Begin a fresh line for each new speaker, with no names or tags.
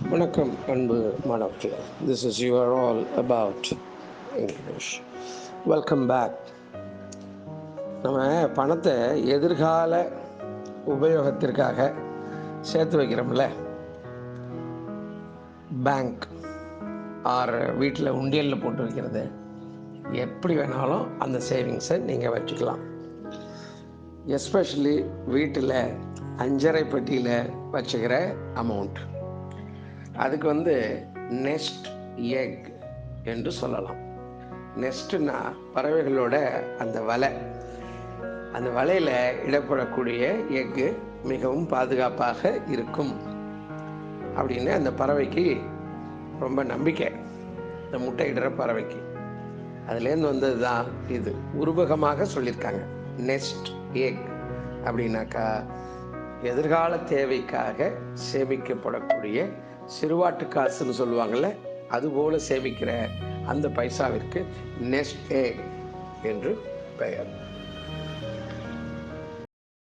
வணக்கம் அன்பு மாணவர்களே. This is you are all about English. Welcome back. நம்ம பணத்தை எதிர்கால உபயோகத்திற்காக சேர்த்து வைக்கிறோம்ல, பேங்க் ஆர் வீட்டில் உண்டியலில் போட்டு வைக்கிறது, எப்படி வேணாலும் அந்த சேவிங்ஸை நீங்கள் வச்சுக்கலாம். எஸ்பெஷலி வீட்டில் அஞ்சரை பெட்டியில் வச்சுக்கிற அமௌண்ட், அதுக்கு நெஸ்ட் எக் என்று சொல்லலாம். நெஸ்ட்னா பறவைகளோட அந்த வலை, அந்த வலையில் இடப்படக்கூடிய எக்கு மிகவும் பாதுகாப்பாக இருக்கும் அப்படின்னு அந்த பறவைக்கு ரொம்ப நம்பிக்கை. இந்த முட்டையிடுற பறவைக்கு அதுலேருந்து வந்தது தான் இது. உருவகமாக சொல்லியிருக்காங்க நெஸ்ட் எக் அப்படின்னாக்கா, எதிர்கால தேவைக்காக சேமிக்கப்படக்கூடிய சிறுவாட்டு காசுன்னு சொல்லுவாங்கள்ல, அதுபோல் சேமிக்கிற அந்த பைசாவிற்கு நெஸ்ட் எக் என்று பெயர்.